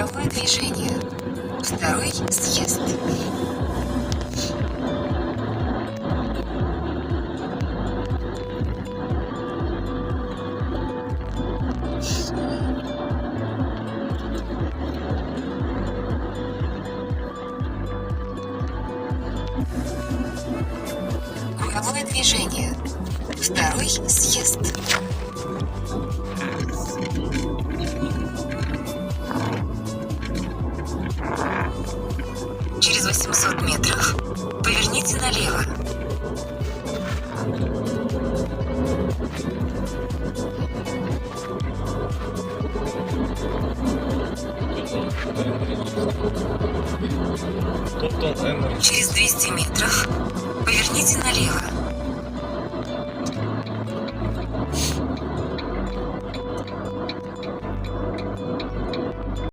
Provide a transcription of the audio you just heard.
Круговое движение. Второй съезд. Круговое движение. Второй съезд. Через 800 метров поверните налево. Через 200 метров поверните налево.